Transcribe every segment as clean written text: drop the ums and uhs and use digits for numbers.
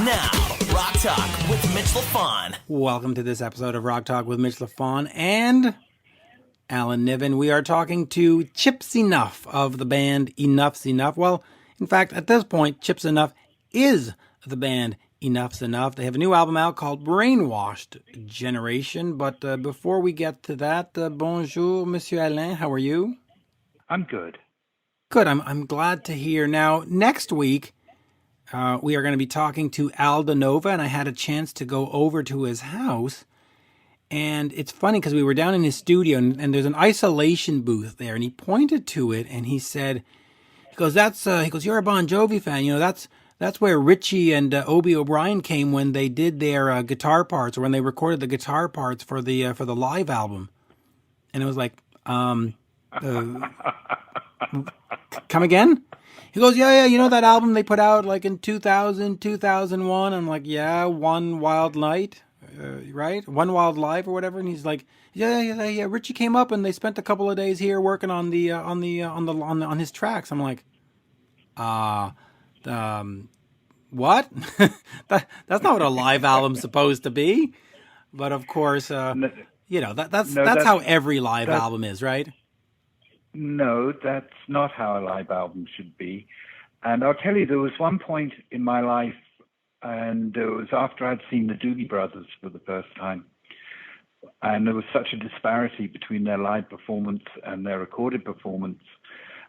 Now, Rock Talk with Mitch Lafon. Welcome to this episode of Rock Talk with Mitch Lafon and Alan Niven. We are talking to Chip Z'Nuff of the band Enuff Z'Nuff. Well, in fact, at this point, Chip Z'Nuff is the band Enuff Z'Nuff. They have a new album out called Brainwashed Generation. But before we get to that, bonjour, Monsieur Alain. How are you? I'm good. Good. I'm glad to hear. Now, next week, we are going to be talking to Al DeNova, and I had a chance to go over to his house. And it's funny because we were down in his studio, and there's an isolation booth there, and he pointed to it, and he said, he goes, you're a Bon Jovi fan, you know, that's where Richie and Obie O'Brien came when they did their guitar parts, or when they recorded the guitar parts for the live album. And it was like, come again? He goes, yeah, you know that album they put out like in 2000, 2001? I'm like, yeah, One Wild Night, right? One Wild Live or whatever. And he's like, yeah. Richie came up and they spent a couple of days here working on his tracks. I'm like, what? That's not what a live album's supposed to be. But of course, that's how every live album is, right? No, that's not how a live album should be. And I'll tell you, there was one point in my life, and it was after I'd seen the Doobie Brothers for the first time. And there was such a disparity between their live performance and their recorded performance.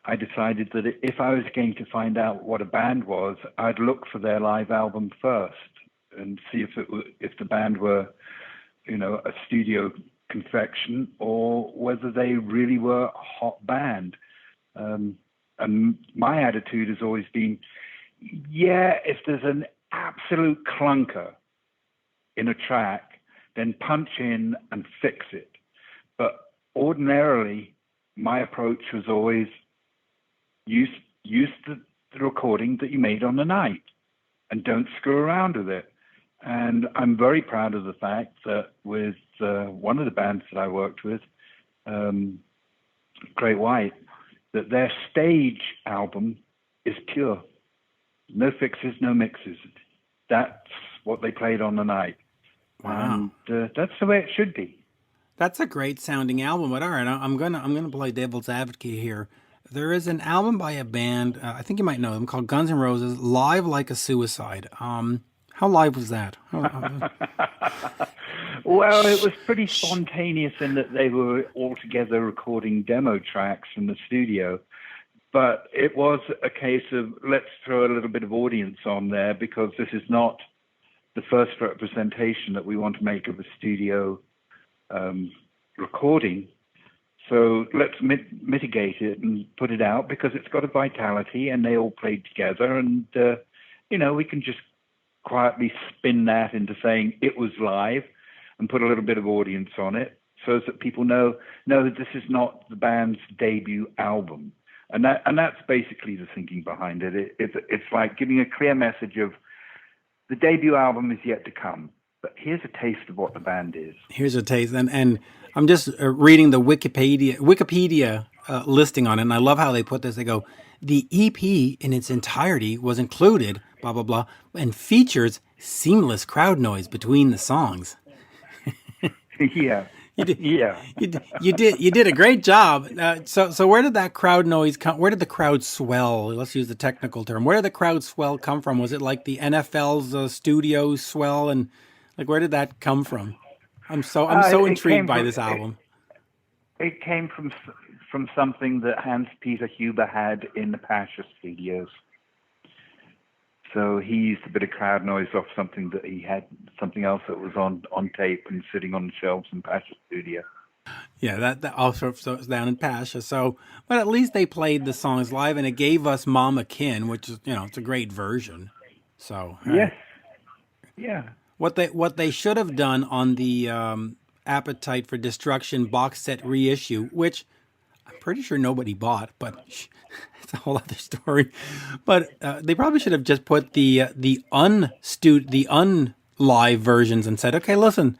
I decided that if I was going to find out what a band was, I'd look for their live album first and see if the band were, a studio confection or whether they really were a hot band. And my attitude has always been, if there's an absolute clunker in a track, then punch in and fix it. But ordinarily, my approach was always use the recording that you made on the night and don't screw around with it. And I'm very proud of the fact that with one of the bands that I worked with, Great White, that their stage album is pure. No fixes, no mixes. That's what they played on the night. Wow. And that's the way it should be. That's a great sounding album. But all right, I'm gonna play devil's advocate here. There is an album by a band, I think you might know them, called Guns N' Roses, Live Like a Suicide. How live was that? Well, it was pretty spontaneous in that they were all together recording demo tracks in the studio. But it was a case of let's throw a little bit of audience on there because this is not the first representation that we want to make of a studio recording. So let's mitigate it and put it out because it's got a vitality and they all played together. And, we can just quietly spin that into saying it was live and put a little bit of audience on it so that people know that this is not the band's debut album. And that's basically the thinking behind it. It's like giving a clear message of the debut album is yet to come, but here's a taste of what the band is. Here's a taste. And I'm just reading the Wikipedia listing on it, and I love how they put this. They go, the EP in its entirety was included, blah, blah, blah, and features seamless crowd noise between the songs. Yeah. You did a great job. So where did that crowd noise come? Where did the crowd swell? Let's use the technical term. Where did the crowd swell come from? Was it like the NFL's studio swell, and like where did that come from? I'm so intrigued by this album. It came from something that Hans-Peter Huber had in the Pasha studios. So he used a bit of crowd noise off something that he had, something else that was on tape and sitting on the shelves in Pasha studio. Yeah, that also was down in Pasha. So, but at least they played the songs live, and it gave us Mama Kin, which is, it's a great version. So yes, yeah. What they should have done on the Appetite for Destruction box set reissue, which I'm pretty sure nobody bought, but it's a whole other story. But they probably should have just put the unlive versions and said, okay, listen,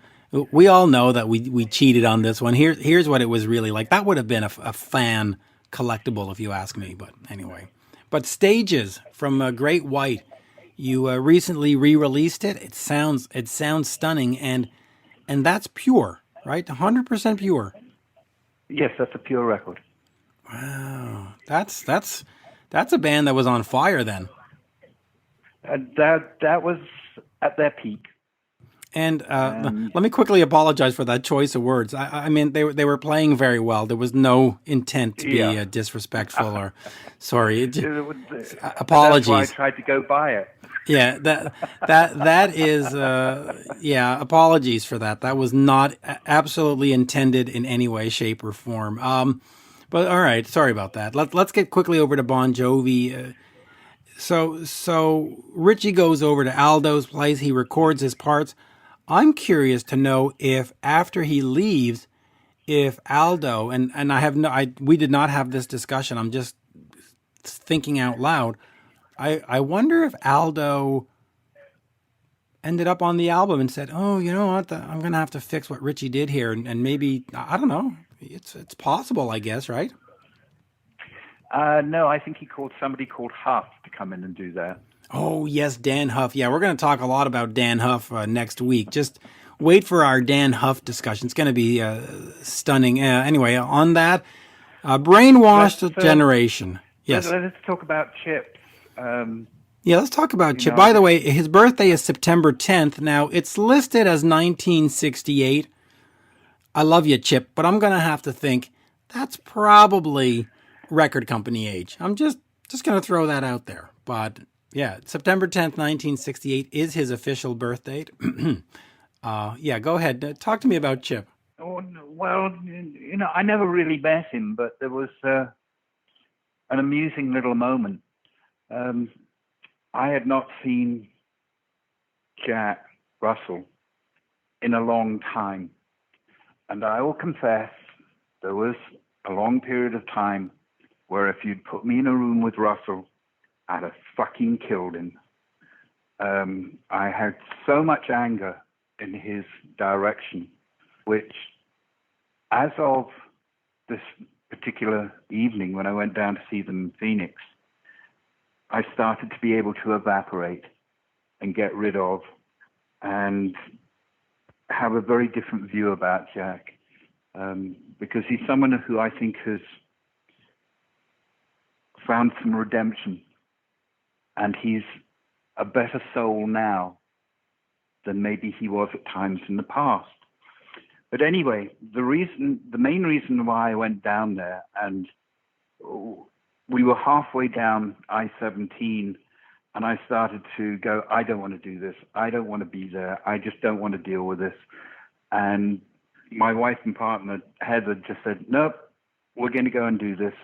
we all know that we cheated on this one. Here's what it was really like. That would have been a fan collectible, if you ask me. But anyway, but Stages from Great White. You recently re-released it. It sounds stunning, and that's pure, right? 100% pure. Yes, that's a pure record. Wow, that's a band that was on fire then. That was at their peak. And let me quickly apologize for that choice of words. I mean, they were playing very well. There was no intent to be disrespectful or sorry. Apologies. That's why I tried to go by it. Yeah, that is apologies for that. That was not absolutely intended in any way, shape, or form. But all right, sorry about that. Let's get quickly over to Bon Jovi. So Richie goes over to Aldo's place. He records his parts. I'm curious to know if after he leaves, if Aldo and we did not have this discussion. I'm just thinking out loud. I wonder if Aldo ended up on the album and said, "Oh, you know what? I'm going to have to fix what Richie did here," and maybe I don't know. It's possible, I guess, right? No, I think he called somebody called Huff to come in and do that. Oh, yes, Dan Huff. Yeah, we're going to talk a lot about Dan Huff next week. Just wait for our Dan Huff discussion. It's going to be stunning. Anyway, on that, Brainwashed Generation. Yes. Let's talk about Chip. Let's talk about Chip. By the way, his birthday is September 10th. Now, it's listed as 1968. I love you, Chip, but I'm going to have to think that's probably record company age. I'm just going to throw that out there. But yeah, September 10th, 1968 is his official birth date. Go ahead. Talk to me about Chip. Oh, well, I never really met him, but there was an amusing little moment. I had not seen Jack Russell in a long time. And I will confess, there was a long period of time where if you'd put me in a room with Russell, I'd have fucking killed him. I had so much anger in his direction, which as of this particular evening when I went down to see them in Phoenix, I started to be able to evaporate and get rid of and have a very different view about Jack, because he's someone who I think has found some redemption, and he's a better soul now than maybe he was at times in the past. But anyway, the main reason why I went down there, and we were halfway down I-17, and I started to go, I don't want to do this. I don't want to be there. I just don't want to deal with this. And my wife and partner, Heather, just said, nope, we're going to go and do this.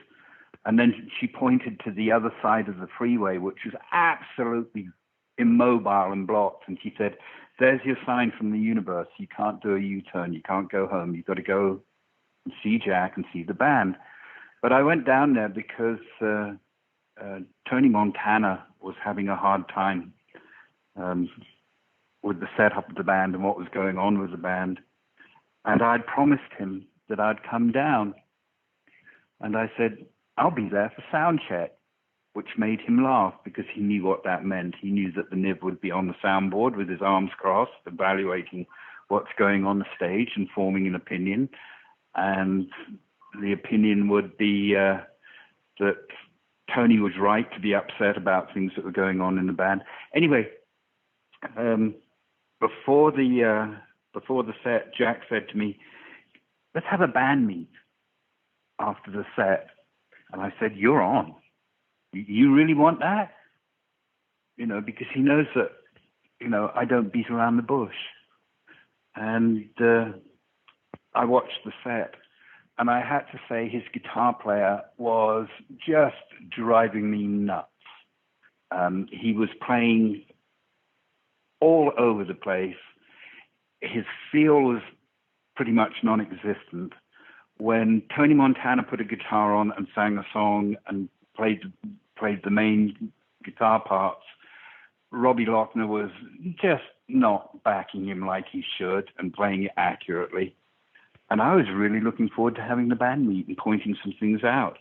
And then she pointed to the other side of the freeway, which was absolutely immobile and blocked. And she said, there's your sign from the universe. You can't do a U-turn. You can't go home. You've got to go and see Jack and see the band. But I went down there because Tony Montana was having a hard time with the setup of the band and what was going on with the band. And I'd promised him that I'd come down. And I said, I'll be there for sound check, which made him laugh because he knew what that meant. He knew that the Niv would be on the soundboard with his arms crossed, evaluating what's going on the stage and forming an opinion. And the opinion would be that Tony was right to be upset about things that were going on in the band. Anyway, before the set, Jack said to me, let's have a band meet after the set. And I said, you're on. You really want that? Because he knows that, I don't beat around the bush. And I watched the set. And I had to say his guitar player was just driving me nuts. He was playing all over the place. His feel was pretty much non-existent. When Tony Montana put a guitar on and sang a song and played the main guitar parts, Robbie Lochner was just not backing him like he should and playing it accurately. And I was really looking forward to having the band meet and pointing some things out.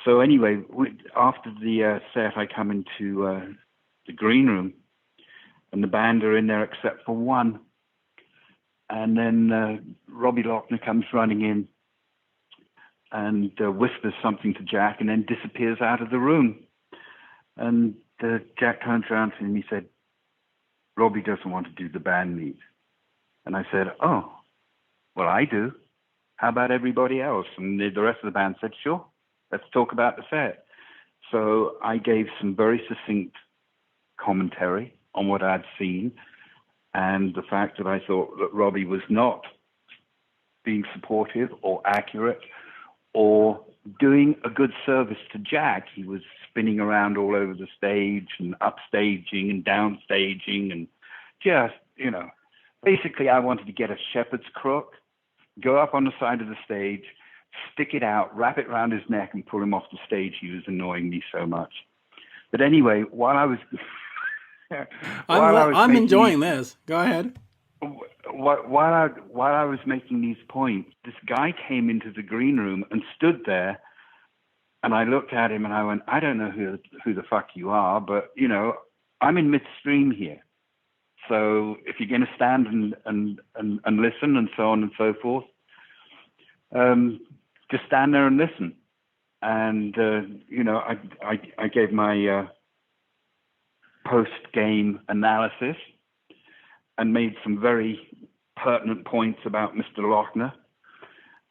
So anyway, after the set, I come into the green room, and the band are in there except for one. And then Robbie Lochner comes running in and whispers something to Jack and then disappears out of the room. And Jack turns around to him and he said, Robbie doesn't want to do the band meet. And I said, oh, well, I do. How about everybody else? And the rest of the band said, sure, let's talk about the set. So I gave some very succinct commentary on what I'd seen and the fact that I thought that Robbie was not being supportive or accurate or doing a good service to Jack. He was spinning around all over the stage and upstaging and downstaging and just, basically I wanted to get a shepherd's crook, go up on the side of the stage, stick it out, wrap it around his neck and pull him off the stage. He was annoying me so much. But anyway, while I was... I'm enjoying this. Go ahead. While I was making these points, this guy came into the green room and stood there, and I looked at him and I went, I don't know who the fuck you are, but I'm in midstream here. So if you're going to stand and listen and so on and so forth, just stand there and listen. And I gave my post-game analysis and made some very pertinent points about Mr. Lochner.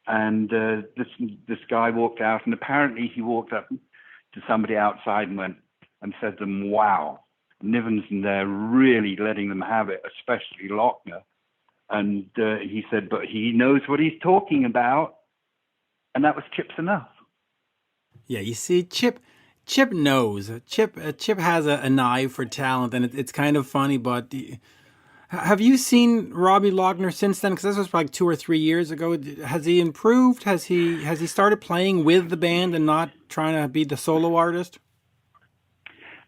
And this guy walked out, and apparently he walked up to somebody outside and went and said to them, wow, Niven's in there really letting them have it, especially Lochner. And he said, but he knows what he's talking about. And that was Chip's Enough. Yeah, you see, Chip knows. Chip has an eye for talent, and it's kind of funny. But have you seen Robbie Lochner since then? Because this was like 2 or 3 years ago. Has he improved? Has he started playing with the band and not trying to be the solo artist?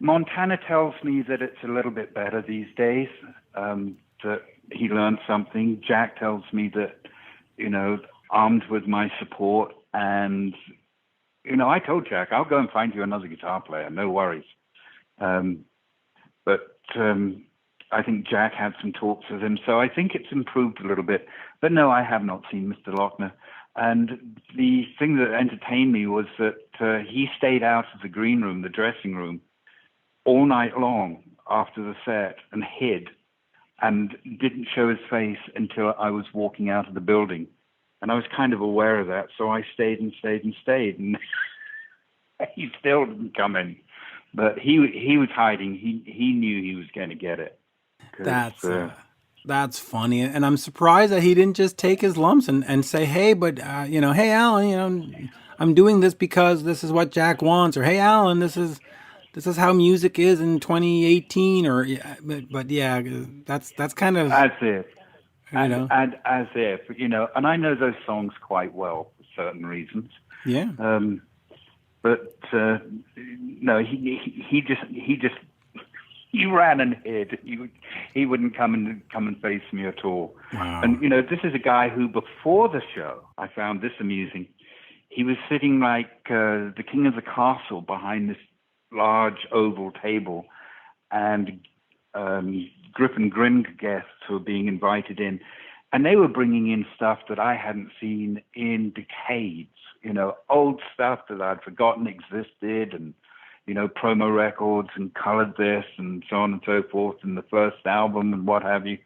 Montana tells me that it's a little bit better these days. That he learned something. Jack tells me that, armed with my support and. I told Jack, I'll go and find you another guitar player, no worries. But I think Jack had some talks with him, so I think it's improved a little bit. But no, I have not seen Mr. Lochner. And the thing that entertained me was that he stayed out of the green room, the dressing room, all night long after the set and hid and didn't show his face until I was walking out of the building. And I was kind of aware of that, so I stayed and stayed and stayed, and he still didn't come in. But he was hiding. He knew he was going to get it. That's funny, and I'm surprised that he didn't just take his lumps and say, "Hey, but hey, Alan, I'm doing this because this is what Jack wants," or "Hey, Alan, this is how music is in 2018," or but yeah, that's kind of that's it. And as if, and I know those songs quite well for certain reasons. Yeah. But no, he ran and hid. He wouldn't come and face me at all. Wow. And this is a guy who, before the show, I found this amusing. He was sitting like the king of the castle behind this large oval table, and grip and grin guests who were being invited in, and they were bringing in stuff that I hadn't seen in decades, old stuff that I'd forgotten existed, and promo records and colored this and so on and so forth, and the first album and what have you.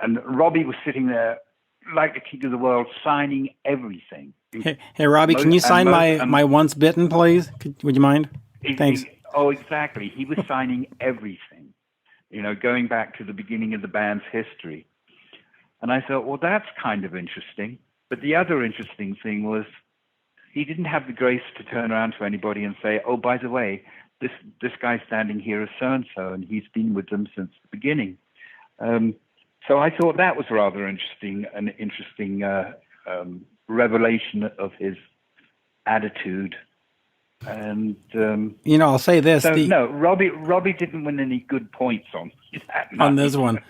And Robbie was sitting there like the king of the world, signing everything. Hey Robbie, can you sign my Once Bitten, please? Would you mind? Thanks. Exactly. He was signing everything. Going back to the beginning of the band's history. And I thought, well, that's kind of interesting. But the other interesting thing was he didn't have the grace to turn around to anybody and say, oh, by the way, this guy standing here is so-and-so, and he's been with them since the beginning. So I thought that was rather interesting, an interesting revelation of his attitude. And I'll say this: no, Robbie didn't win any good points on this one.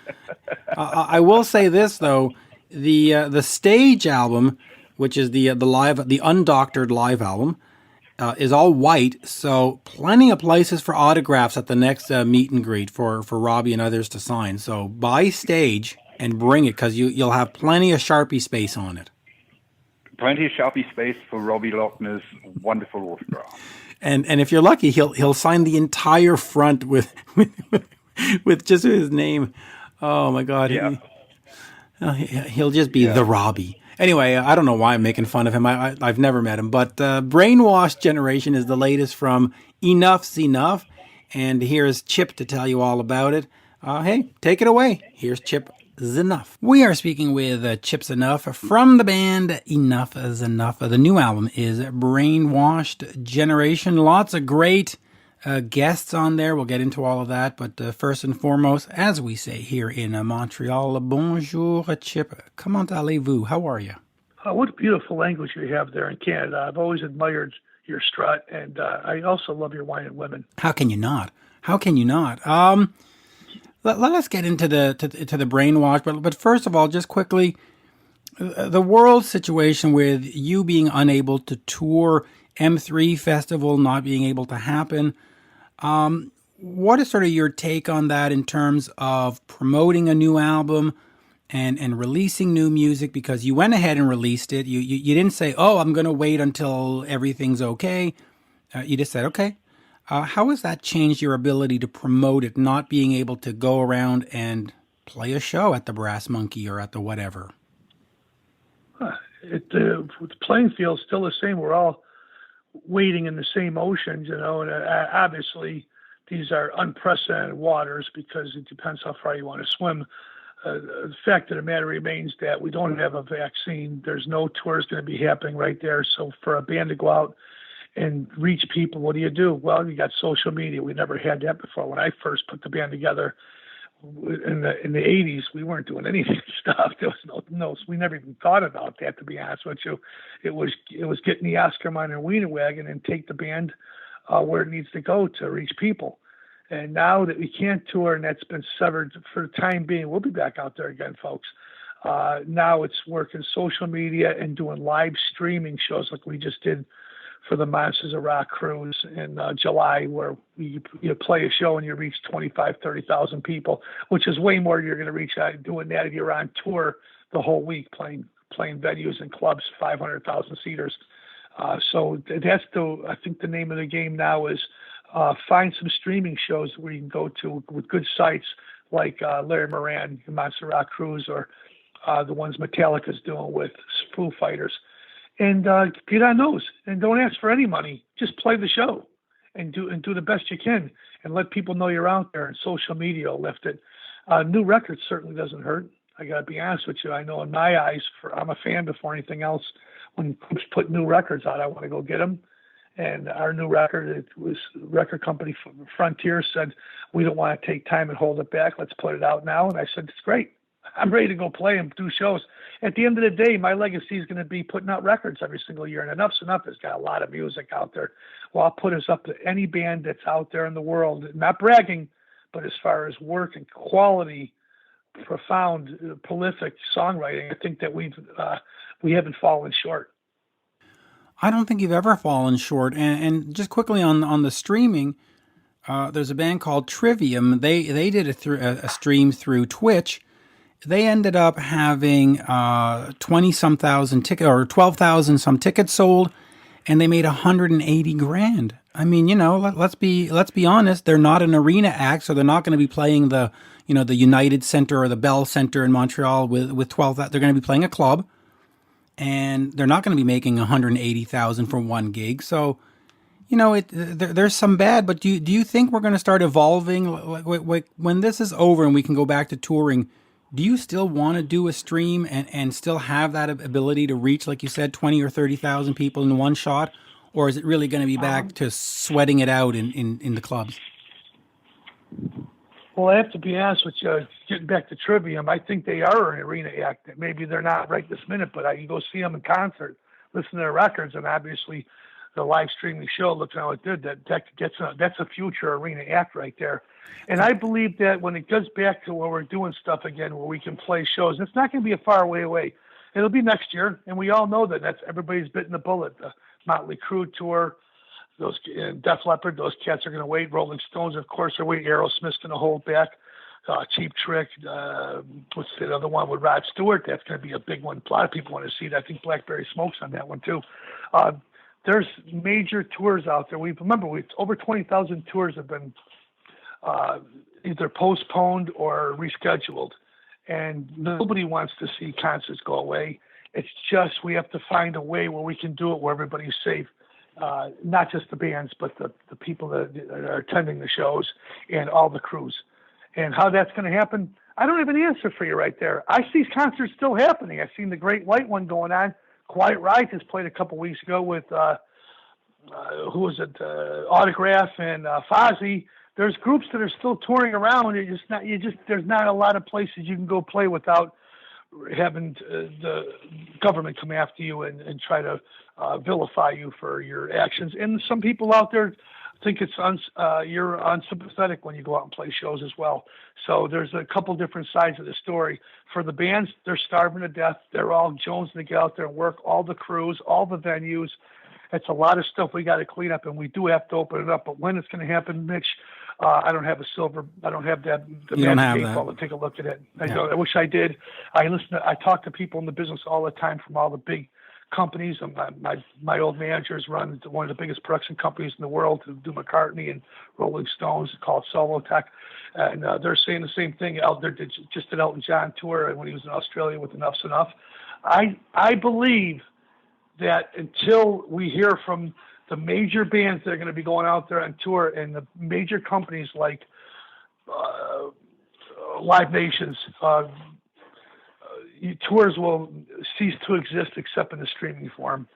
I will say this though: the stage album, which is the undoctored live album, is all white, so plenty of places for autographs at the next meet and greet for Robbie and others to sign. So buy stage and bring it, because you'll have plenty of Sharpie space on it. Plenty of Sharpie space for Robbie Lochner's wonderful autograph. And if you're lucky, he'll sign the entire front with just his name. Oh my God! Yeah. He'll just be the Robbie. Anyway, I don't know why I'm making fun of him. I've never met him, but Brainwashed Generation is the latest from Enuff Z'Nuff, and here's Chip to tell you all about it. Hey, take it away. Here's Chip Z'Nuff. We are speaking with Chip Z'Nuff from the band Enuff Z'Nuff. The new album is Brainwashed Generation. Lots of great guests on there. We'll get into all of that, but first and foremost, as we say here in Montreal, bonjour, Chip. Comment allez-vous? How are you? What a beautiful language you have there in Canada. I've always admired your strut, and I also love your wine and women. How can you not? How can you not? Let us get into the brainwash, but first of all, just quickly, the world situation with you being unable to tour, M3 Festival not being able to happen. What is sort of your take on that in terms of promoting a new album and releasing new music? Because you went ahead and released it. You didn't say, oh, I'm going to wait until everything's okay. You just said, okay. How has that changed your ability to promote it, not being able to go around and play a show at the Brass Monkey or at the whatever? The playing field's still the same. We're all wading in the same oceans, and obviously these are unprecedented waters because it depends how far you want to swim. The fact of the matter remains that we don't have a vaccine. There's no tours going to be happening right there. So for a band to go out and reach people, what do? Well, you got social media. We never had that before. When I first put the band together in the 80s, we weren't doing any of this stuff. There was no, we never even thought about that, to be honest with you. It was getting the Oscar Mayer Wiener wagon and take the band where it needs to go to reach people. And now that we can't tour and that's been severed for the time being, we'll be back out there again, folks. Now it's working social media and doing live streaming shows like we just did for the Monsters of Rock cruise in July, where you play a show and you reach 25, 30,000 people, which is way more you're going to reach doing that if you're on tour the whole week, playing venues and clubs, 500,000 seaters. So that's I think the name of the game now is find some streaming shows where you can go to with good sites like Larry Moran, Monster Rock Cruise, or the ones Metallica's doing with Foo Fighters. And get on those, and don't ask for any money. Just play the show, and do the best you can, and let people know you're out there. And social media will lift it. New records certainly doesn't hurt. I got to be honest with you. I know in my eyes, I'm a fan before anything else. When groups put new records out, I want to go get them. And our new record, it was record company Frontier said, we don't want to take time and hold it back. Let's put it out now. And I said, it's great. I'm ready to go play and do shows. At the end of the day, my legacy is going to be putting out records every single year. And Enuff Z'Nuff has got a lot of music out there. Well, I'll put us up to any band that's out there in the world. Not bragging, but as far as work and quality, profound, prolific songwriting, I think that we haven't fallen short. I don't think you've ever fallen short. And just quickly on the streaming, there's a band called Trivium. They did a stream through Twitch. They ended up having 20-some thousand tickets, or 12,000 some tickets sold, and they made $180,000. I mean, let's be honest. They're not an arena act, so they're not going to be playing the United Center or the Bell Center in Montreal with 12,000. They're going to be playing a club, and they're not going to be making $180,000 for one gig. So, there's some bad. But do you think we're going to start evolving? Like when this is over and we can go back to touring? Do you still want to do a stream and still have that ability to reach, like you said, 20 or 30,000 people in one shot? Or is it really going to be back to sweating it out in the clubs? Well, I have to be honest with you. Getting back to Trivium, I think they are an arena act. Maybe they're not right this minute, but I can go see them in concert, listen to their records, and obviously the live streaming show, looking how it did, that's a future arena act right there. And I believe that when it goes back to where we're doing stuff again, where we can play shows, it's not going to be a far way away. It'll be next year, and we all know that everybody's bitten the bullet. The Motley Crue tour, Those Def Leppard, those cats are going to wait. Rolling Stones, of course, are waiting. Aerosmith's going to hold back. Cheap Trick, what's the other one with Rod Stewart? That's going to be a big one. A lot of people want to see it. I think Blackberry Smoke's on that one too. There's major tours out there. Remember, over 20,000 tours have been either postponed or rescheduled, and nobody wants to see concerts go away. It's just we have to find a way where we can do it where everybody's safe. Not just the bands, but the people that are attending the shows and all the crews. And how that's going to happen, I don't have an answer for you right there. I see concerts still happening. I've seen the Great White one going on. Quiet Riot just played a couple weeks ago with, who was it, Autograph and Fozzy. There's groups that are still touring around. There's not a lot of places you can go play without having the government come after you and try to vilify you for your actions. And some people out there think you're unsympathetic when you go out and play shows as well. So there's a couple different sides of the story. For the bands, they're starving to death. They're all jonesing to get out there and work, all the crews, all the venues. It's a lot of stuff we got to clean up, and we do have to open it up. But when it's going to happen, Mitch, I don't have the magic 8 ball to take a look at it. I wish I did. I talk to people in the business all the time from all the big companies. My old managers run one of the biggest production companies in the world to do McCartney and Rolling Stones, called Solo Tech, and they're saying the same thing. They just did Elton John tour when he was in Australia with Enuff Z'Nuff. I believe that until we hear from the major bands that are going to be going out there on tour and the major companies like Live Nations, tours will cease to exist except in the streaming form.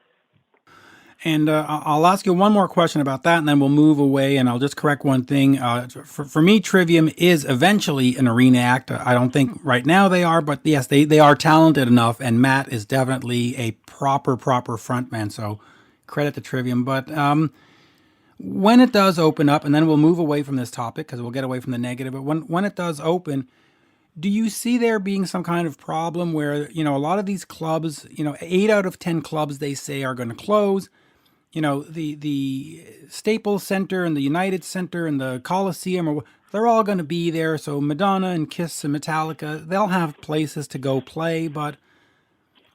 And I'll ask you one more question about that, and then we'll move away, and I'll just correct one thing. For me, Trivium is eventually an arena act. I don't think right now they are, but yes, they are talented enough, and Matt is definitely a proper frontman, so credit to Trivium. But when it does open up, and then we'll move away from this topic because we'll get away from the negative, but when it does open, do you see there being some kind of problem where, a lot of these clubs, 8 out of 10 clubs they say are going to close? The Staples Center and the United Center and the Coliseum, they're all going to be there. So Madonna and Kiss and Metallica, they'll have places to go play. But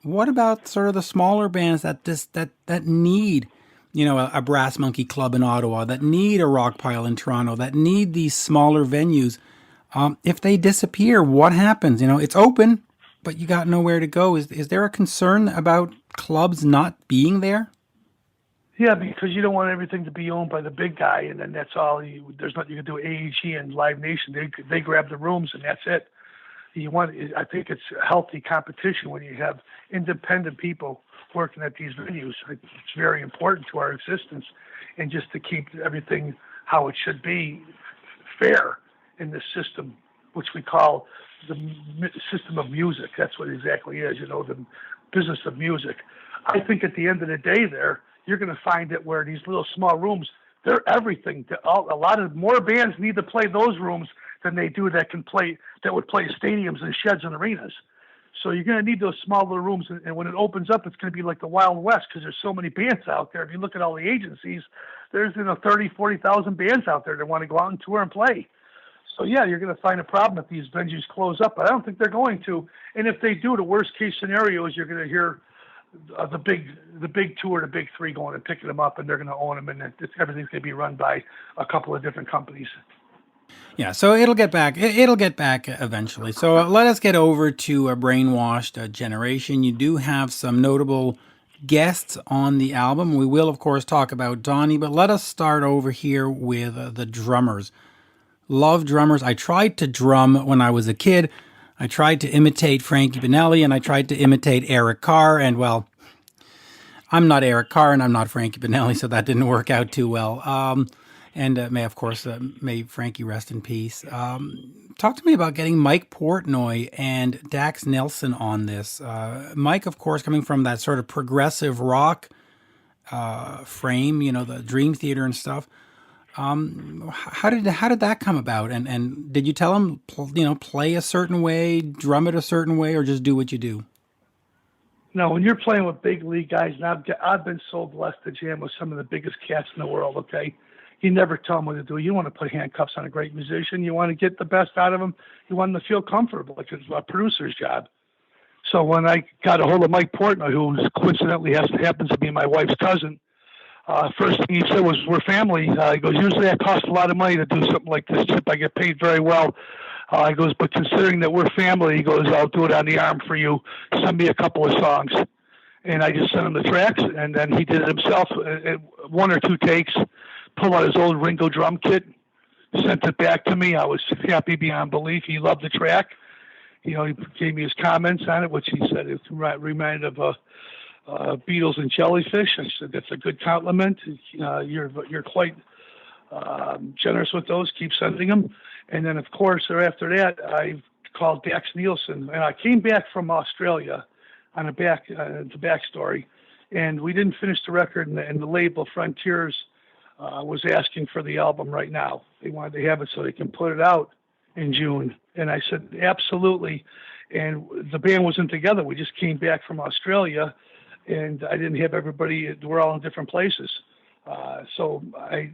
what about sort of the smaller bands that need, a Brass Monkey Club in Ottawa, that need a Rock Pile in Toronto, that need these smaller venues? If they disappear, what happens? It's open, but you got nowhere to go. Is there a concern about clubs not being there? Yeah, because you don't want everything to be owned by the big guy, and then that's all. There's nothing you can do. AEG and Live Nation, they grab the rooms, and that's it. I think it's healthy competition when you have independent people working at these venues. It's very important to our existence, and just to keep everything how it should be, fair in this system, which we call the system of music. That's what it exactly is, the business of music. I think at the end of the day you're going to find that where these little small rooms, they're everything. A lot of more bands need to play those rooms than they do that would play stadiums and sheds and arenas. So you're going to need those small little rooms, and when it opens up, it's going to be like the Wild West because there's so many bands out there. If you look at all the agencies, there's 30, 40,000 bands out there that want to go out and tour and play. So yeah, you're going to find a problem if these venues close up, but I don't think they're going to. And if they do, the worst case scenario is you're going to hear the big two or the big three going and picking them up, and they're going to own them, and everything's going to be run by a couple of different companies. Yeah, so it'll get back. It'll get back eventually. So let us get over to a Brainwashed Generation. You do have some notable guests on the album. We will, of course, talk about Donnie, but let us start over here with the drummers. Love drummers. I tried to drum when I was a kid. I tried to imitate Frankie Banali, and I tried to imitate Eric Carr, and well, I'm not Eric Carr, and I'm not Frankie Banali, so that didn't work out too well. May Frankie rest in peace. Talk to me about getting Mike Portnoy and Dax Nelson on this. Mike, of course, coming from that sort of progressive rock frame, the Dream Theater and stuff. How did that come about? And did you tell him, play a certain way, drum it a certain way, or just do what you do? Now, when you're playing with big league guys, and I've been so blessed to jam with some of the biggest cats in the world, okay? You never tell them what to do. You don't want to put handcuffs on a great musician. You want to get the best out of them. You want them to feel comfortable, like it's a producer's job. So when I got a hold of Mike Portnoy, who coincidentally happens to be my wife's cousin, first thing he said was, "We're family." He goes, "Usually that costs a lot of money to do something like this, Chip. I get paid very well." He goes, "But considering that we're family," he goes, "I'll do it on the arm for you. Send me a couple of songs." And I just sent him the tracks, and then he did it himself, one or two takes, pulled out his old Ringo drum kit, sent it back to me. I was happy beyond belief. He loved the track. He gave me his comments on it, which he said it reminded of Beatles and Jellyfish. I said, "That's a good compliment. You're quite generous with those. Keep sending them." And then, of course, after that, I called Dax Nielsen, and I came back from Australia on the backstory, and we didn't finish the record, and the label Frontiers was asking for the album right now. They wanted to have it so they can put it out in June, and I said absolutely. And the band wasn't together. We just came back from Australia, and I didn't have everybody. We're all in different places, so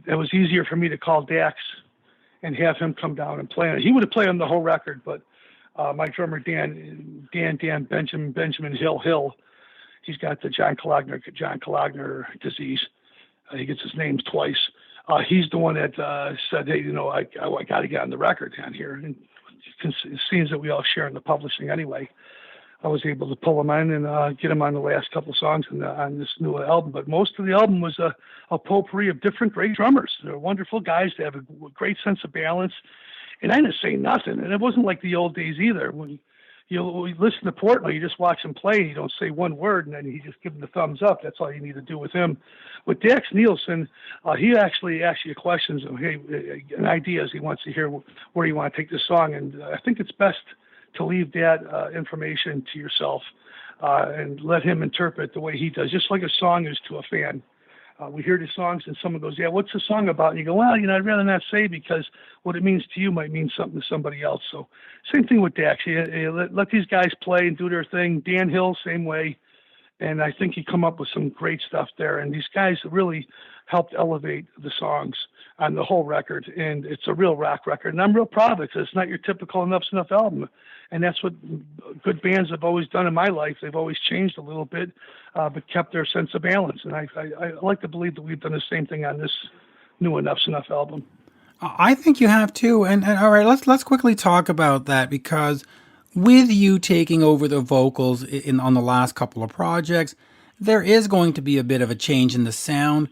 it was easier for me to call Dax and have him come down and play on it. He would have played on the whole record, but my drummer Benjamin Hill, he's got the John Kalogner disease. He gets his name twice. He's the one that said, "Hey, I got to get on the record down here." And it seems that we all share in the publishing anyway. I was able to pull him in and get him on the last couple of songs on this new album. But most of the album was a potpourri of different great drummers. They're wonderful guys. They have a great sense of balance. And I didn't say nothing. And it wasn't like the old days either. When you listen to Portnoy, you just watch him play. You don't say one word, and then you just give him the thumbs up. That's all you need to do with him. With Dax Nielsen, he actually asks you questions of, and ideas. He wants to hear where you want to take the song. And I think it's best to leave that information to yourself and let him interpret the way he does, just like a song is to a fan. We hear the songs and someone goes, "Yeah, what's the song about?" And you go, "Well, I'd rather not say because what it means to you might mean something to somebody else." So same thing with Dax. Let these guys play and do their thing. Dan Hill, same way. And I think he come up with some great stuff there. And these guys really helped elevate the songs on the whole record. And it's a real rock record. And I'm real proud of it because it's not your typical Enuff Z'Nuff album. And that's what good bands have always done in my life. They've always changed a little bit, but kept their sense of balance. And I like to believe that we've done the same thing on this new Enuff Z'Nuff album. I think you have too. And all right, let's quickly talk about that, because with you taking over the vocals on the last couple of projects, there is going to be a bit of a change in the sound.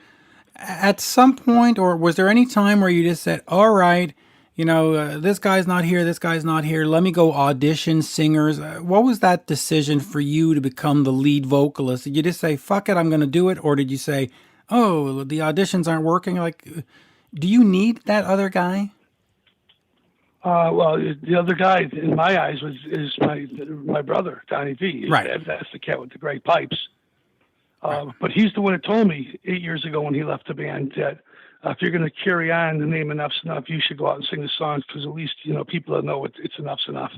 At some point, or was there any time where you just said, "All right, this guy's not here, this guy's not here, let me go audition singers"? What was that decision for you to become the lead vocalist? Did you just say, "Fuck it, I'm going to do it"? Or did you say, "Oh, the auditions aren't working"? Like, do you need that other guy? Well, the other guy in my eyes is my brother, Donnie Vie. Right. That's the cat with the great pipes. But he's the one that told me 8 years ago when he left the band that if you're going to carry on the name Enuff Z'Nuff, you should go out and sing the songs, because at least people that know it's Enuff Z'Nuff.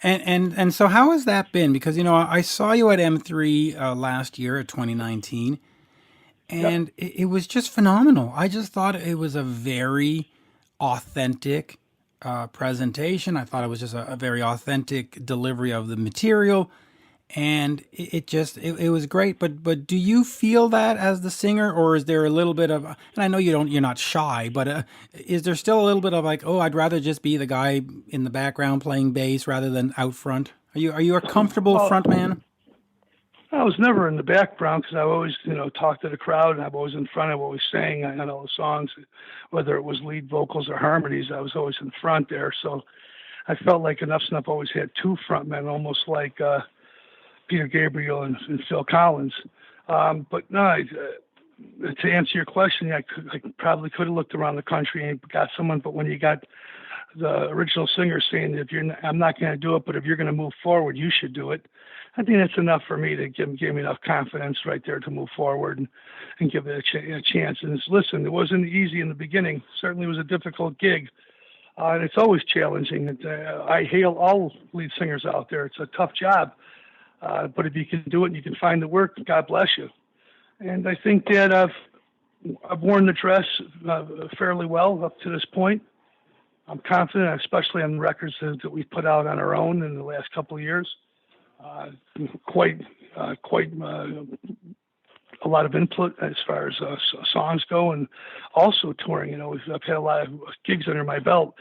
And so how has that been? Because I saw you at M3 last year at 2019, and yep. It was just phenomenal. I just thought it was a very authentic presentation. I thought it was just a very authentic delivery of the material. And it was great, but do you feel that as the singer, or is there a little bit of, and I know you're not shy, but is there still a little bit of like, "Oh, I'd rather just be the guy in the background playing bass rather than out front"? Are you a comfortable front man? I was never in the background because I always talked to the crowd, and I'm always in front. I always sang on all the songs, whether it was lead vocals or harmonies. I was always in front there, so I felt like Enuff Z'Nuff always had two front men, almost like Peter Gabriel and Phil Collins. But no, to answer your question, I probably could have looked around the country and got someone, but when you got the original singer saying, "I'm not going to do it, but if you're going to move forward, you should do it," I think that's enough for me to give me enough confidence right there to move forward and give it a chance. And listen, it wasn't easy in the beginning. Certainly was a difficult gig. And it's always challenging. I hail all lead singers out there. It's a tough job. But if you can do it and you can find the work, God bless you. And I think that I've worn the dress fairly well up to this point. I'm confident, especially on records that we've put out on our own in the last couple of years. Quite a lot of input as far as songs go, and also touring. I've had a lot of gigs under my belt.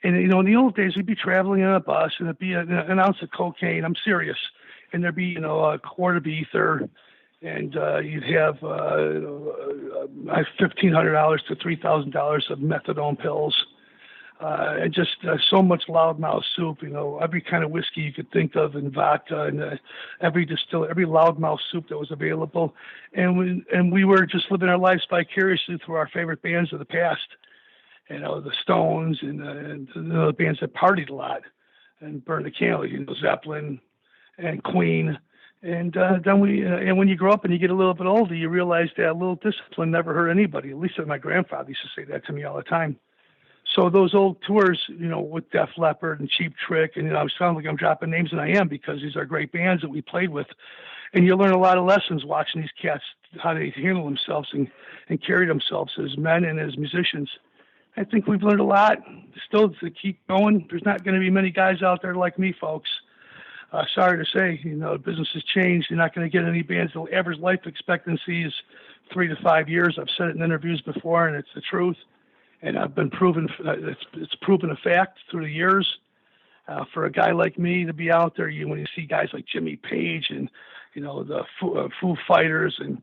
And, in the old days, we'd be traveling on a bus, and it'd be an ounce of cocaine. I'm serious. And there'd be, a quart of ether, and you'd have $1,500 to $3,000 of methadone pills. And just so much loudmouth soup, every kind of whiskey you could think of, and vodka, and every loudmouth soup that was available. And we were just living our lives vicariously through our favorite bands of the past. The Stones and the bands that partied a lot and burned the candle, Zeppelin and Queen. And then when you grow up and you get a little bit older, you realize that a little discipline never hurt anybody. At least my grandfather used to say that to me all the time. So those old tours, with Def Leppard and Cheap Trick, and I sound like I'm dropping names, and I am, because these are great bands that we played with. And you learn a lot of lessons watching these cats, how they handle themselves and carry themselves as men and as musicians. I think we've learned a lot. Still to keep going. There's not going to be many guys out there like me, folks. Sorry to say, the business has changed. You're not going to get any bands. The average life expectancy is 3 to 5 years. I've said it in interviews before, and it's the truth. And I've been proven, it's proven a fact through the years. For a guy like me to be out there, when you see guys like Jimmy Page and, the Foo Fighters and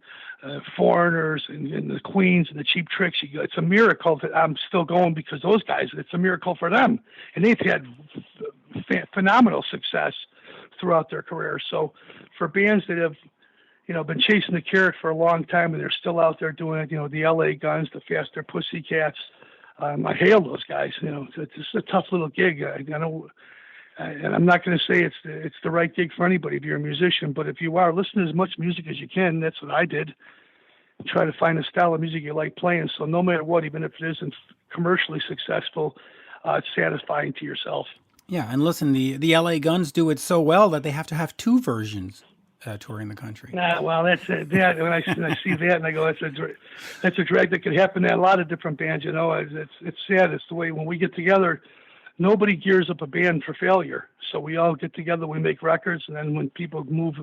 Foreigners and the Queens and the Cheap Tricks, it's a miracle that I'm still going, because those guys, it's a miracle for them. And they've had phenomenal success throughout their career. So for bands that have, been chasing the carrot for a long time and they're still out there doing it, the LA Guns, the Faster Pussycats, I hail those guys. It's just a tough little gig. I know, and I'm not going to say it's the right gig for anybody if you're a musician, but if you are, listen to as much music as you can. That's what I did. Try to find a style of music you like playing. So no matter what, even if it isn't commercially successful, it's satisfying to yourself. Yeah, and listen, the LA Guns do it so well that they have to have 2 versions touring the country. Well, that's it. Yeah, when I see that, and I go, that's a drag that could happen to a lot of different bands. It's sad. It's the way when we get together, nobody gears up a band for failure. So we all get together, we make records, and then when people move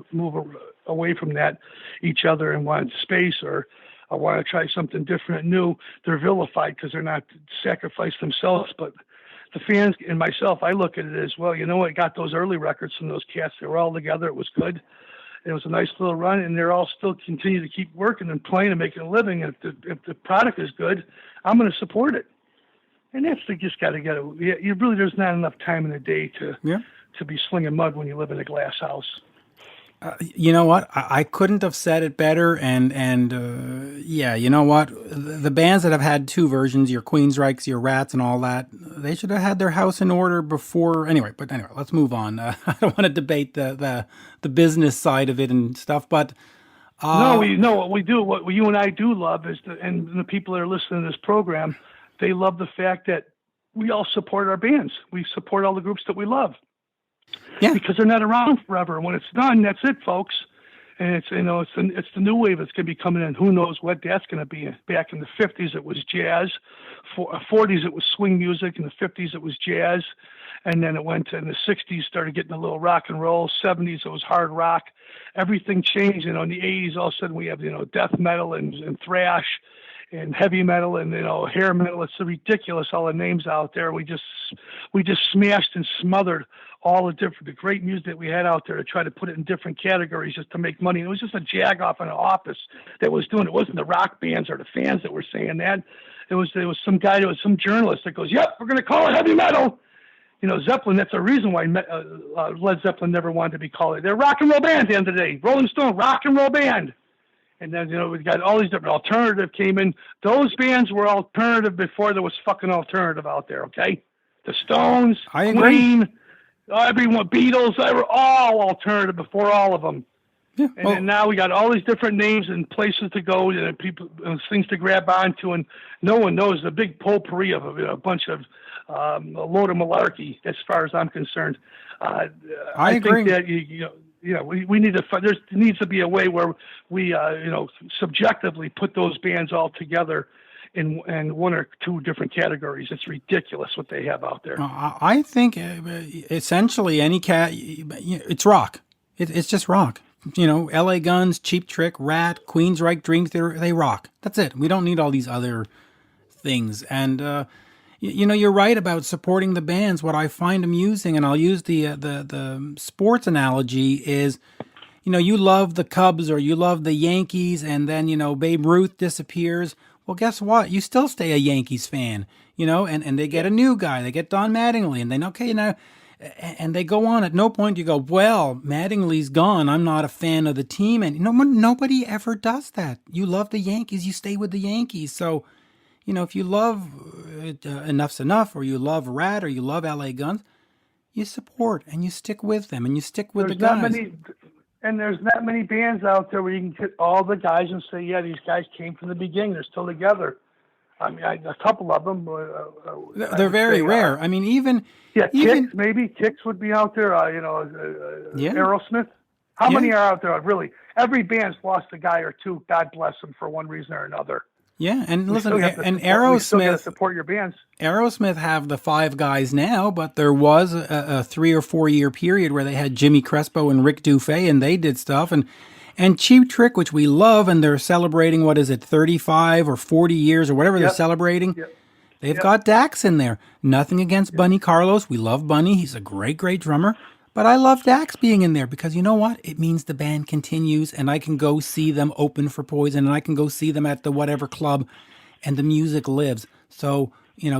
away from that, each other, and want space or want to try something different and new, they're vilified because they're not sacrificed themselves. But the fans and myself, I look at it as, well, I got those early records from those cats. They were all together. It was good. It was a nice little run, and they're all still continue to keep working and playing and making a living. If the product is good, I'm going to support it. And that's you just got to get it. You really, there's not enough time in the day to be slinging mud when you live in a glass house. You know what? I couldn't have said it better. And yeah, you know what? The bands that have had 2 versions, your Queensryches, your Rats, and all that, they should have had their house in order before. Anyway, let's move on. I don't want to debate the business side of it and stuff, but no, what we do, what you and I do love is, and the people that are listening to this program, they love the fact that we all support our bands. We support all the groups that we love. Yeah. Because they're not around forever. When it's done, that's it, folks. And it's the new wave that's going to be coming in. Who knows what that's going to be. Back in the 50s, it was jazz. 40s, it was swing music. In the 50s, it was jazz. And then it went in the 60s, started getting a little rock and roll. 70s, it was hard rock. Everything changed. In the 80s, all of a sudden, we have, death metal and thrash and heavy metal and hair metal. It's so ridiculous, all the names out there. We just smashed and smothered all the great music that we had out there to try to put it in different categories just to make money. And it was just a jag off in an office that was doing it. It wasn't the rock bands or the fans that were saying that. It was some guy, it was some journalist that goes, "Yep, we're going to call it heavy metal." Zeppelin, that's a reason why Led Zeppelin never wanted to be called it. They're a rock and roll band at the end of the day. Rolling Stone, rock and roll band. And then, we got all these different alternative came in. Those bands were alternative before there was fucking alternative out there, okay? The Stones, Queen, everyone, Beatles, they were all alternative before all of them. Yeah, and then now we got all these different names and places to go and people and things to grab onto, and no one knows the big potpourri of a bunch of a load of malarkey as far as I'm concerned. I agree. think that we need to. There needs to be a way where we, subjectively put those bands all together in one or two different categories. It's ridiculous what they have out there. I think essentially any it's rock. It's just rock. L.A. Guns, Cheap Trick, Rat, Queensryche, Dream Theater, they rock. That's it. We don't need all these other things. And you're right about supporting the bands. What I find amusing, and I'll use the sports analogy, is you love the Cubs or you love the Yankees, and then Babe Ruth disappears. Well, guess what? You still stay a Yankees fan, and they get a new guy. They get Don Mattingly, and then and they go on. At no point you go, well, Mattingly's gone, I'm not a fan of the team. And nobody ever does that. You love the Yankees, you stay with the Yankees. So, if you love Enuff Z'Nuff, or you love Rat, or you love L.A. Guns, you support and you stick with them and you stick with the guys. There's not many bands out there where you can hit all the guys and say, yeah, these guys came from the beginning. They're still together. I mean, a couple of them. They're very rare. I mean, even Kicks, maybe Kicks would be out there. Aerosmith. How many are out there? Really, every band's lost a guy or two. God bless them for one reason or another. Yeah, and listen, Aerosmith. We still gotta support your bands. Aerosmith have the 5 guys now, but there was a 3 or 4 year period where they had Jimmy Crespo and Rick Dufay, and they did stuff. And Cheap Trick, which we love, and they're celebrating, 35 or 40 years or whatever they're celebrating. Yep. They've got Dax in there. Nothing against Bunny Carlos. We love Bunny. He's a great, great drummer. But I love Dax being in there because you know what? It means the band continues, and I can go see them open for Poison, and I can go see them at the whatever club, and the music lives. So,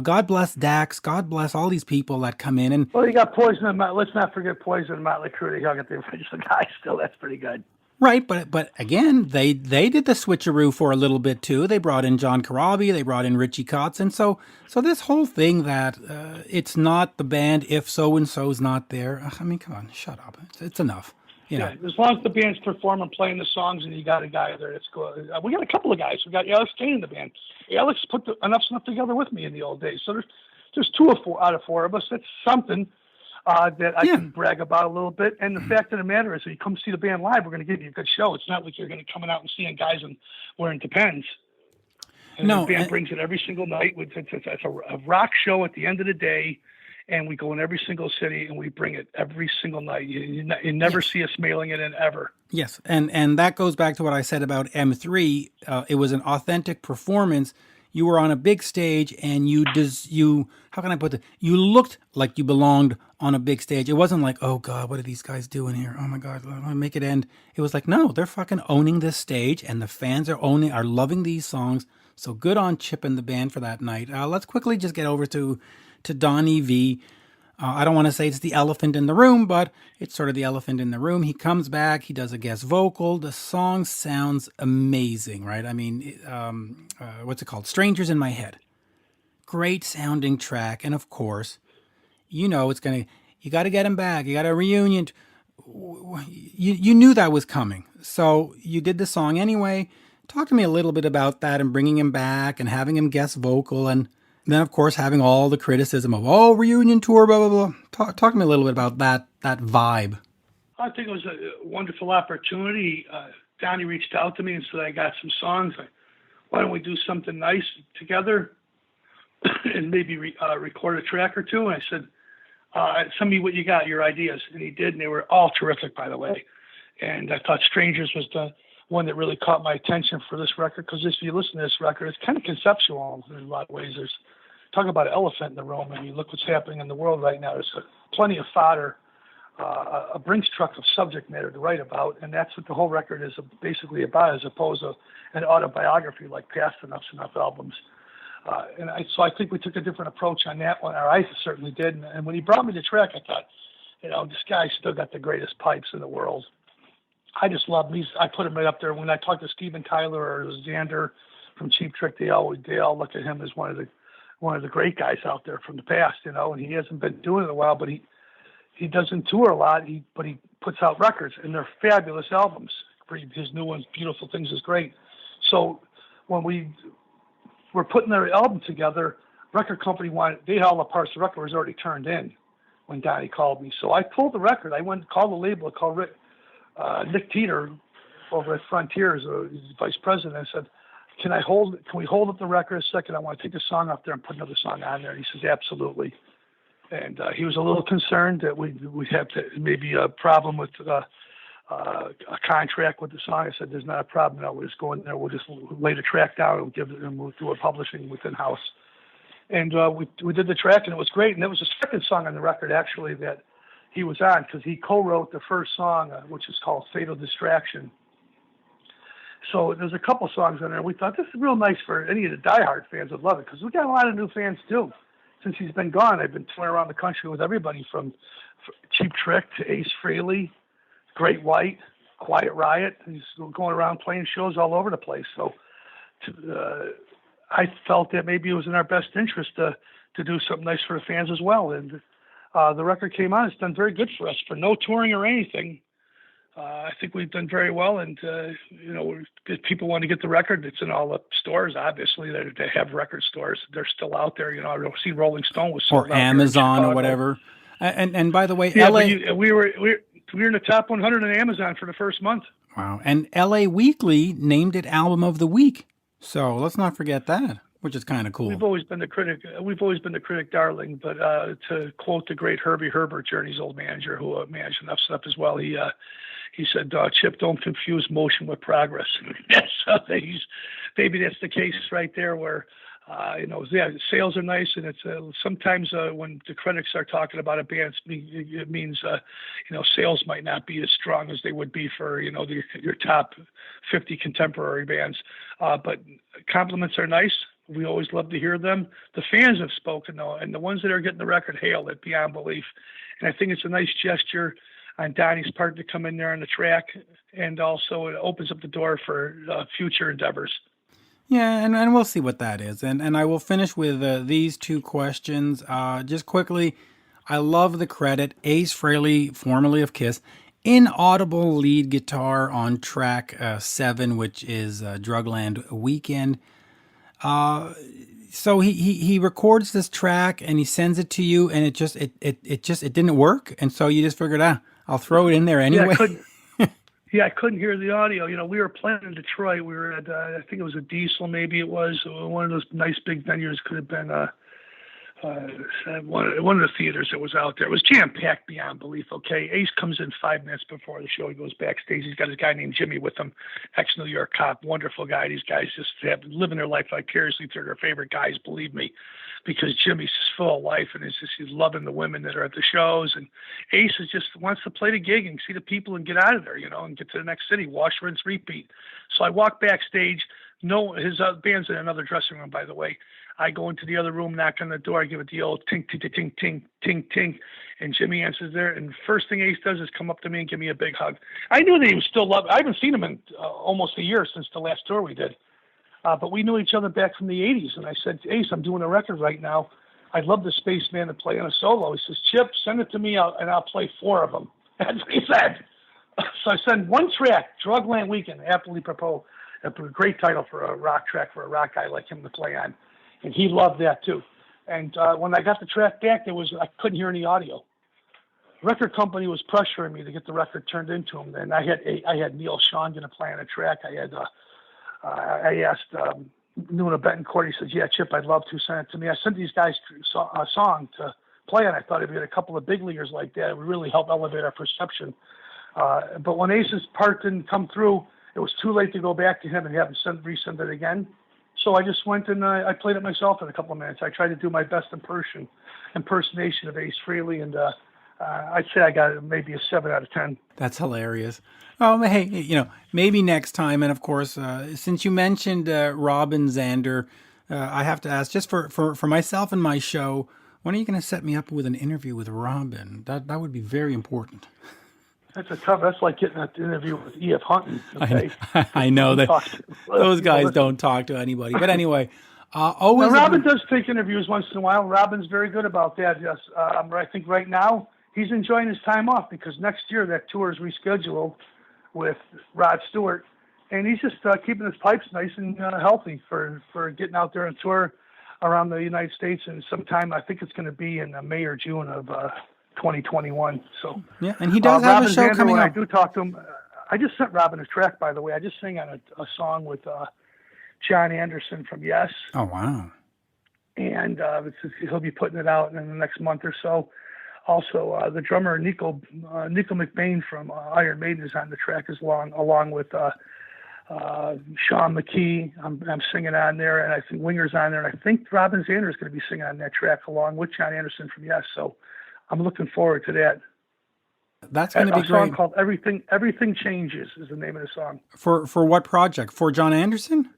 God bless Dax. God bless all these people that come in. And well, you got Poison and let's not forget Poison and Motley Crue. They got the original guys still. That's pretty good. Right, but again, they did the switcheroo for a little bit too. They brought in John Corabi, they brought in Richie Kotzen. So this whole thing that it's not the band if so and so's not there. I mean, come on, shut up. It's enough. Yeah, as long as the band's performing, playing the songs, and you got a guy there, it's cool. We got a couple of guys. We got Alex Kane in the band. Alex put Enuff Z'Nuff together with me in the old days. So there's 2 out of 4 of us. That's something. That I can brag about a little bit. And the fact of the matter is, if you come see the band live, we're going to give you a good show. It's not like you're going to come out and seeing guys wearing Depends. And the band brings it every single night. It's a rock show at the end of the day, and we go in every single city, and we bring it every single night. You never see us mailing it in ever. Yes, and that goes back to what I said about M3. It was an authentic performance. You were on a big stage, and you how can I put it? You looked like you belonged on a big stage. It wasn't like, oh God, what are these guys doing here? Oh my God, let me make it end. It was like, no, they're fucking owning this stage, and the fans are loving these songs. So good on Chip and the band for that night. Let's quickly just get over to Donnie Vie. I don't want to say it's the elephant in the room, but it's sort of the elephant in the room. He comes back, he does a guest vocal. The song sounds amazing, right? I mean, what's it called? Strangers in My Head. Great sounding track. And of course, you got to get him back. You got a reunion. You knew that was coming. So you did the song anyway. Talk to me a little bit about that and bringing him back and having him guest vocal, and then, of course, having all the criticism of, reunion tour, blah, blah, blah. Talk to me a little bit about that vibe. I think it was a wonderful opportunity. Donnie reached out to me and said, I got some songs. Why don't we do something nice together and maybe record a track or two? And I said, send me what you got, your ideas. And he did, and they were all terrific, by the way. And I thought Strangers was the one that really caught my attention for this record, because if you listen to this record, it's kind of conceptual in a lot of ways. There's talk about an elephant in the room. I mean, look what's happening in the world right now. There's plenty of fodder, a Brinks truck of subject matter to write about, and that's what the whole record is basically about, as opposed to an autobiography like past Enuff Z'Nuff albums. So I think we took a different approach on that one, or I certainly did. And when he brought me the track, I thought, this guy's still got the greatest pipes in the world. I just love him. I put him right up there. When I talk to Steven Tyler or Xander from Cheap Trick, they all look at him as one of the great guys out there from the past, and he hasn't been doing it in a while, but he doesn't tour a lot, but he puts out records, and they're fabulous albums. His new ones, Beautiful Things, is great. So when we were putting their album together, record company they had all the parts. The record was already turned in when Donnie called me. So I pulled the record. I went and called the label, called Nick Teeter over at Frontiers, he's the vice president. I said, can we hold up the record a second? I want to take the song up there and put another song on there. And he says, absolutely. And he was a little concerned that we'd have to maybe a problem with a contract with the song. I said, there's not a problem. No, we'll just go in there. We'll just lay the track down and we'll do a publishing within house. And we did the track, and it was great. And it was the second song on the record, actually, that he was on, because he co-wrote the first song, which is called Fatal Distraction. So there's a couple songs on there. We thought this is real nice for any of the diehard fans would love it, because we got a lot of new fans too. Since he's been gone, I've been touring around the country with everybody from Cheap Trick to Ace Frehley, Great White, Quiet Riot. He's going around playing shows all over the place. So I felt that maybe it was in our best interest to do something nice for the fans as well. And the record came out. It's done very good for us for no touring or anything. I think we've done very well, and if people want to get the record, it's in all the stores. Obviously, they have record stores. They're still out there. I don't see Rolling Stone was sold or Amazon or whatever. And by the way, yeah, LA, we were in the top 100 on Amazon for the first month. Wow! And LA Weekly named it Album of the Week. So let's not forget that, which is kind of cool. We've always been the critic. We've always been the critic darling. But to quote the great Herbie Herbert, Journey's old manager, who managed Enuff Z'Nuff as well, he said, Chip, don't confuse motion with progress. Maybe that's the case right there where, sales are nice. And it's sometimes when the critics are talking about a band, it means, sales might not be as strong as they would be for, your top 50 contemporary bands. But compliments are nice. We always love to hear them. The fans have spoken, though, and the ones that are getting the record hail it beyond belief. And I think it's a nice gesture on Donnie's part to come in there on the track, and also it opens up the door for future endeavors. Yeah, and we'll see what that is. And I will finish with these two questions. Just quickly, I love the credit. Ace Frehley, formerly of Kiss, inaudible lead guitar on track 7, which is Drugland Weekend. So he records this track and he sends it to you, and it didn't work, and so you just figured, I'll throw it in there anyway. I couldn't hear the audio. We were playing in Detroit. We were at, I think it was a Diesel, maybe it was one of those nice big venues. Could have been one of the theaters that was out there. It was jam-packed beyond belief, okay? Ace comes in 5 minutes before the show. He goes backstage. He's got his guy named Jimmy with him, ex-New York cop, wonderful guy. These guys just have living their life vicariously through their favorite guys, believe me, because Jimmy's just full of life, and he's loving the women that are at the shows. And Ace just wants to play the gig and see the people and get out of there, and get to the next city, wash, rinse, repeat. So I walk backstage. No, his band's in another dressing room, by the way. I go into the other room, knock on the door, I give it the old tink, tink, tink, tink, tink, tink, and Jimmy answers there. And the first thing Ace does is come up to me and give me a big hug. I knew that he was still loved. I haven't seen him in almost a year since the last tour we did. But we knew each other back from the 80s. And I said, Ace, I'm doing a record right now. I'd love the Spaceman to play on a solo. He says, Chip, send it to me and I'll play 4 of them. That's what he said. So I sent 1 track, Drugland Weekend, aptly proposed. A great title for a rock track for a rock guy like him to play on. And he loved that too. And when I got the track back, I couldn't hear any audio. The record company was pressuring me to get the record turned into him. And I had Neil Sean going to play on a track. I asked Nuna Betancourt. He said, "Yeah, Chip, I'd love to send it to me." I sent these guys a song to play on. I thought if we had a couple of big leaguers like that, it would really help elevate our perception. But when Ace's part didn't come through, it was too late to go back to him and have him resend it again. So I just went and I played it myself in a couple of minutes. I tried to do my best impersonation of Ace Frehley, and I'd say I got maybe a 7 out of 10. That's hilarious. Oh, hey, maybe next time. And of course, since you mentioned Robin Zander, I have to ask, just for myself and my show, when are you going to set me up with an interview with Robin? That would be very important. That's like getting an interview with E.F. Hunton. Okay? I know that those guys don't talk to anybody. But anyway, always. Now, Robin does take interviews once in a while. Robin's very good about that. Yes, I think right now he's enjoying his time off because next year that tour is rescheduled with Rod Stewart, and he's just keeping his pipes nice and healthy for getting out there and tour around the United States. And sometime I think it's going to be in May or June of 2021. So yeah, and he does have Robin a show Zander, coming when up. I do talk to him, I just sent Robin a track, by the way. I just sang on a song with John Anderson from Yes. Oh, wow. And he'll be putting it out in the next month or so. Also, the drummer Nico McBain from Iron Maiden is on the track along with Sean McKee. I'm singing on there, and I think Winger's on there, and I think Robin Zander is going to be singing on that track along with John Anderson from Yes. So I'm looking forward to that. That's going to be great. A song called Everything Changes is the name of the song. For what project? For John Anderson?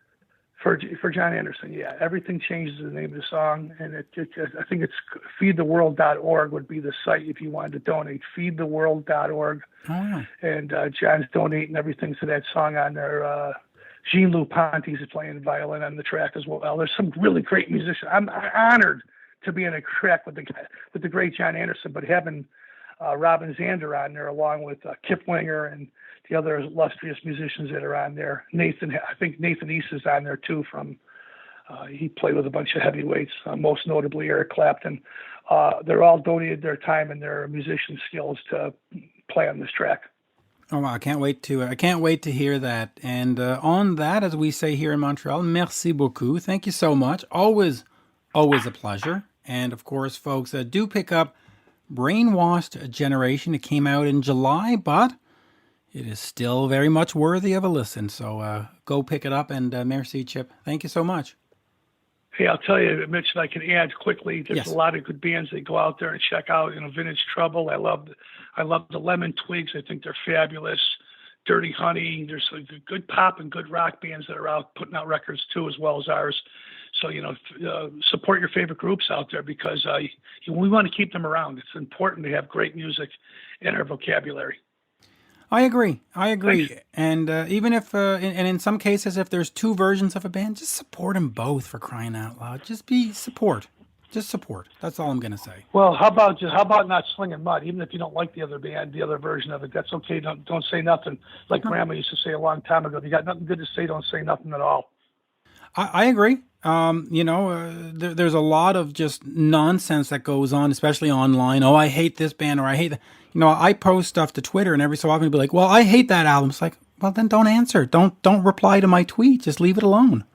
For John Anderson, yeah. Everything Changes is the name of the song, and I think it's feedtheworld.org would be the site if you wanted to donate. Feedtheworld.org. Oh, yeah. And John's donating everything to that song on there. Jean-Lou Pontes is playing violin on the track as well. There's some really great musicians. I'm honored to be in a track with the great John Anderson, but having Robin Zander on there along with Kip Winger and the other illustrious musicians that are on there. I think Nathan East is on there too. He played with a bunch of heavyweights, most notably Eric Clapton. They're all donated their time and their musician skills to play on this track. Oh, I can't wait to hear that. And on that, as we say here in Montreal, merci beaucoup. Thank you so much. Always a pleasure. And of course, folks, do pick up Brainwashed Generation. It came out in July, but it is still very much worthy of a listen. So go pick it up, and merci, Chip. Thank you so much. Hey, I'll tell you, Mitch, and I can add quickly, there's Yes. a lot of good bands that go out there and check out. Vintage Trouble. I love the Lemon Twigs. I think they're fabulous. Dirty Honey. There's good pop and good rock bands that are out putting out records too, as well as ours. So, support your favorite groups out there because we want to keep them around. It's important to have great music in our vocabulary. I agree. Thanks. And even if, and in some cases, if there's two versions of a band, just support them both, for crying out loud. Just support. That's all I'm going to say. Well, how about not slinging mud? Even if you don't like the other band, the other version of it, that's okay. Don't say nothing. Like Grandma used to say a long time ago, if you got nothing good to say, don't say nothing at all. I agree. There's a lot of just nonsense that goes on, especially online. Oh, I hate this band, or I hate that. I post stuff to Twitter, and every so often I'll be like, well, I hate that album. It's like, well, then don't answer. Don't reply to my tweet. Just leave it alone.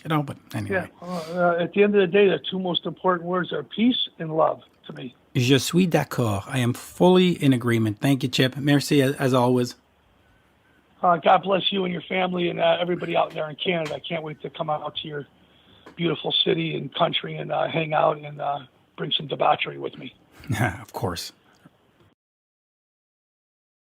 But anyway. Yeah. At the end of the day, the two most important words are peace and love to me. Je suis d'accord. I am fully in agreement. Thank you, Chip. Merci, as always. God bless you and your family and everybody out there in Canada. I can't wait to come out to your beautiful city and country and hang out and bring some debauchery with me. Of course.